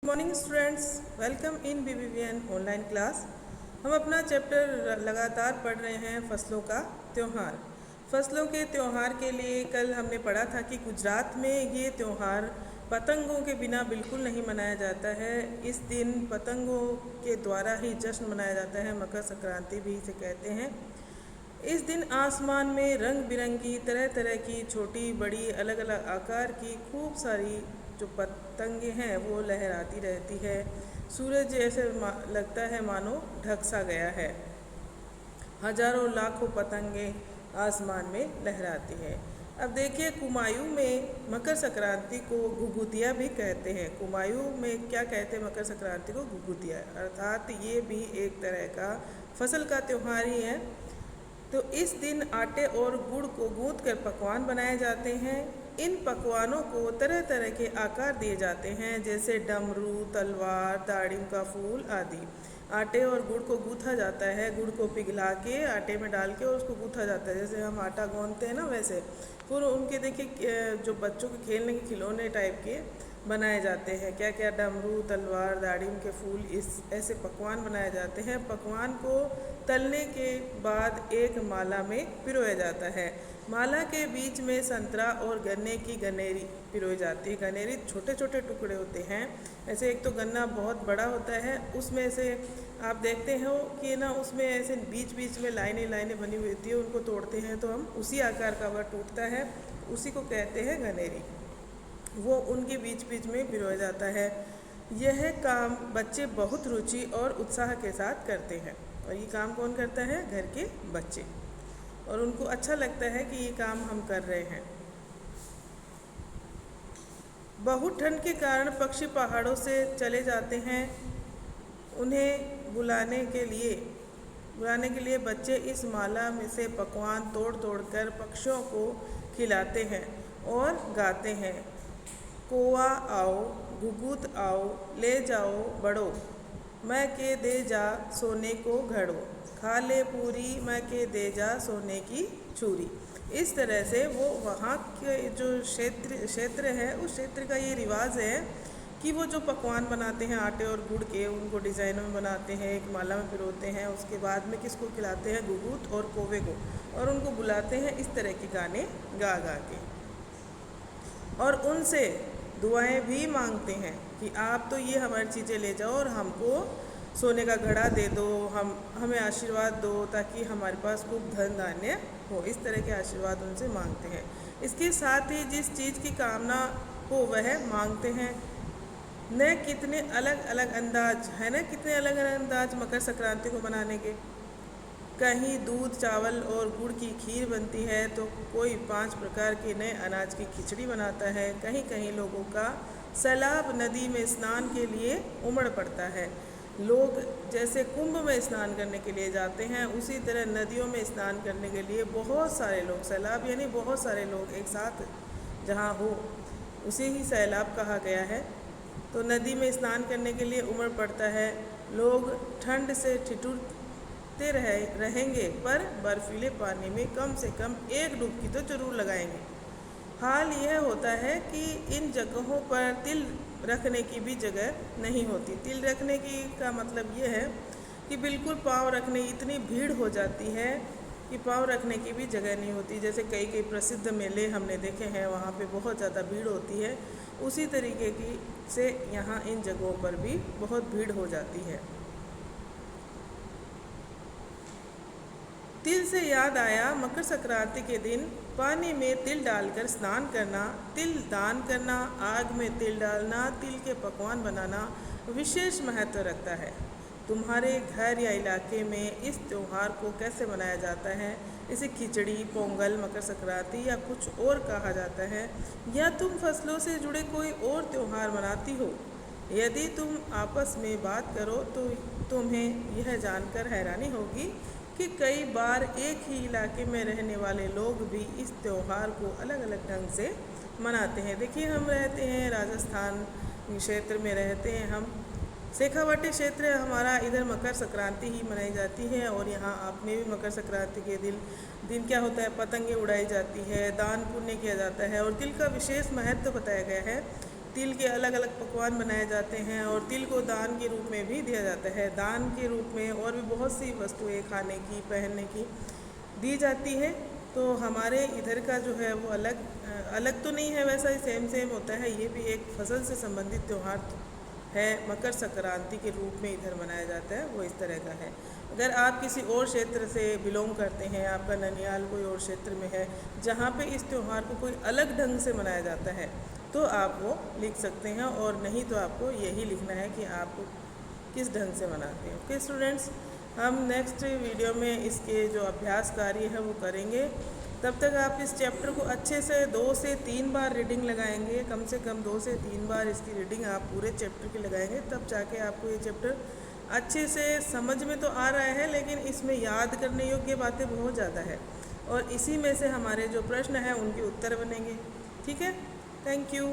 Morning students, welcome in BBVN online class. हम अपना chapter लगातार पढ़ रहे हैं फसलों का त्यौहार। फसलों के त्यौहार के लिए कल हमने पढ़ा था कि गुजरात में ये त्यौहार पतंगों के बिना बिल्कुल नहीं मनाया जाता है। इस दिन पतंगों के द्वारा ही जश्न मनाया जाता है, मकर संक्रांति भी इसे कहते हैं। इस दिन आसमान में रंग बिरंगी तरह तरह की छोटी बड़ी अलग अलग आकार की खूब सारी जो पतंगे हैं वो लहराती रहती है। सूरज ऐसे लगता है मानो ढक सा गया है। हजारों लाखों पतंगे आसमान में लहराती है। अब देखिए, कुमायूं में मकर संक्रांति को घुघुतिया भी कहते हैं। कुमायूं में क्या कहते हैं? मकर संक्रांति को घुघुतिया, अर्थात ये भी एक तरह का फसल का त्यौहार ही है। तो इस दिन आटे और गुड़ को गूंथ कर पकवान बनाए जाते हैं। इन पकवानों को तरह तरह के आकार दिए जाते हैं, जैसे डमरू, तलवार, दाड़िम का फूल आदि। आटे और गुड़ को गूंथा जाता है। गुड़ को पिघला के आटे में डाल के और उसको गूंथा जाता है, जैसे हम आटा गूंथते हैं ना, वैसे। फिर उनके देखिए जो बच्चों के खेलने के खिलौने टाइप के बनाए जाते हैं। क्या क्या? डमरू, तलवार, दाड़िम के फूल, इस ऐसे पकवान बनाए जाते हैं। पकवान को तलने के बाद एक माला में पिरोया जाता है। माला के बीच में संतरा और गन्ने की गनेरी पिरोई जाती है। गनेरी छोटे छोटे टुकड़े होते हैं। ऐसे एक तो गन्ना बहुत बड़ा होता है, उसमें से आप देखते हो कि ना, उसमें ऐसे बीच बीच में लाइनें लाइनें बनी हुई होती है। उनको तोड़ते हैं तो हम उसी आकार का वह टूटता है, उसी को कहते हैं गनेरी। वो उनके बीच बीच में पिरोया जाता है। यह काम बच्चे बहुत रुचि और उत्साह के साथ करते हैं। और ये काम कौन करता है? घर के बच्चे। और उनको अच्छा लगता है कि ये काम हम कर रहे हैं। बहुत ठंड के कारण पक्षी पहाड़ों से चले जाते हैं। उन्हें बुलाने के लिए बच्चे इस माला में से पकवान तोड़ तोड़ कर पक्षियों को खिलाते हैं और गाते हैं। कौआ आओ, घुघुत आओ, ले जाओ बड़ो, मैं के दे जा सोने को घड़ो, खा ले पूरी, मैं के दे जा सोने की चूरी। इस तरह से वो वहाँ के जो क्षेत्र है, उस क्षेत्र का ये रिवाज है कि वो जो पकवान बनाते हैं आटे और गुड़ के, उनको डिज़ाइनों में बनाते हैं, एक माला में पिरोते हैं। उसके बाद में किसको खिलाते हैं? घुघुत और कौवे को। और उनको बुलाते हैं इस तरह के गाने गा गा के। और उनसे दुआएं भी मांगते हैं कि आप तो ये हमारी चीज़ें ले जाओ और हमको सोने का घड़ा दे दो, हमें आशीर्वाद दो, ताकि हमारे पास खूब धन धान्य हो। इस तरह के आशीर्वाद उनसे मांगते हैं। इसके साथ ही जिस चीज़ की कामना हो वह मांगते हैं। न कितने अलग अलग अंदाज है ना, कितने अलग अलग अंदाज मकर संक्रांति को मनाने के। कहीं दूध, चावल और गुड़ की खीर बनती है, तो कोई 5 प्रकार के नए अनाज की खिचड़ी बनाता है। कहीं कहीं लोगों का सैलाब नदी में स्नान के लिए उमड़ पड़ता है। लोग जैसे कुंभ में स्नान करने के लिए जाते हैं, उसी तरह नदियों में स्नान करने के लिए बहुत सारे लोग, सैलाब यानी बहुत सारे लोग एक साथ जहाँ हो, उसे ही सैलाब कहा गया है। तो नदी में स्नान करने के लिए उमड़ पड़ता है। लोग ठंड से ठिठुरते रहेंगे, पर बर्फीले पानी में कम से कम एक डुबकी तो जरूर लगाएंगे। हाल यह होता है कि इन जगहों पर तिल रखने की भी जगह नहीं होती। तिल रखने की का मतलब ये है कि बिल्कुल पाँव रखने, इतनी भीड़ हो जाती है कि पाँव रखने की भी जगह नहीं होती। जैसे कई कई प्रसिद्ध मेले हमने देखे हैं, वहाँ पे बहुत ज़्यादा भीड़ होती है। उसी तरीके की से यहाँ इन जगहों पर भी बहुत भीड़ हो जाती है। तिल से याद आया, मकर संक्रांति के दिन पानी में तिल डालकर स्नान करना, तिल दान करना, आग में तिल डालना, तिल के पकवान बनाना विशेष महत्व रखता है। तुम्हारे घर या इलाके में इस त्यौहार को कैसे मनाया जाता है? इसे खिचड़ी, पोंगल, मकर संक्रांति या कुछ और कहा जाता है, या तुम फसलों से जुड़े कोई और त्यौहार मनाती हो? यदि तुम आपस में बात करो तो तुम्हें यह जानकर हैरानी होगी कि कई बार एक ही इलाके में रहने वाले लोग भी इस त्यौहार को अलग अलग ढंग से मनाते हैं। देखिए, हम रहते हैं राजस्थान क्षेत्र में रहते हैं हम। शेखावाटी क्षेत्र हमारा, इधर मकर संक्रांति ही मनाई जाती है। और यहाँ आप में भी मकर संक्रांति के दिन क्या होता है? पतंगे उड़ाई जाती है, दान पुण्य किया जाता है। और तिल का विशेष महत्व बताया गया है। तिल के अलग अलग पकवान बनाए जाते हैं और तिल को दान के रूप में भी दिया जाता है। दान के रूप में और भी बहुत सी वस्तुएं खाने की, पहनने की दी जाती है। तो हमारे इधर का जो है वो अलग तो नहीं है, वैसा ही सेम होता है। ये भी एक फसल से संबंधित त्यौहार है, मकर संक्रांति के रूप में इधर मनाया जाता है, वो इस तरह का है। अगर आप किसी और क्षेत्र से बिलोंग करते हैं, आपका ननियाल कोई और क्षेत्र में है जहाँ पे इस त्यौहार को कोई अलग ढंग से मनाया जाता है, तो आप वो लिख सकते हैं, और नहीं तो आपको यही लिखना है कि आप किस ढंग से मनाते हैं। ओके स्टूडेंट्स, हम नेक्स्ट वीडियो में इसके जो अभ्यास कार्य है वो करेंगे। तब तक आप इस चैप्टर को अच्छे से 2 से 3 बार रीडिंग लगाएंगे, कम से कम 2 से 3 बार इसकी रीडिंग आप पूरे चैप्टर की लगाएंगे, तब जाके आपको ये चैप्टर अच्छे से समझ में तो आ रहा है, लेकिन इसमें याद करने योग्य बातें बहुत ज़्यादा है, और इसी में से हमारे जो प्रश्न हैं उनके उत्तर बनेंगे। ठीक है, थैंक यू।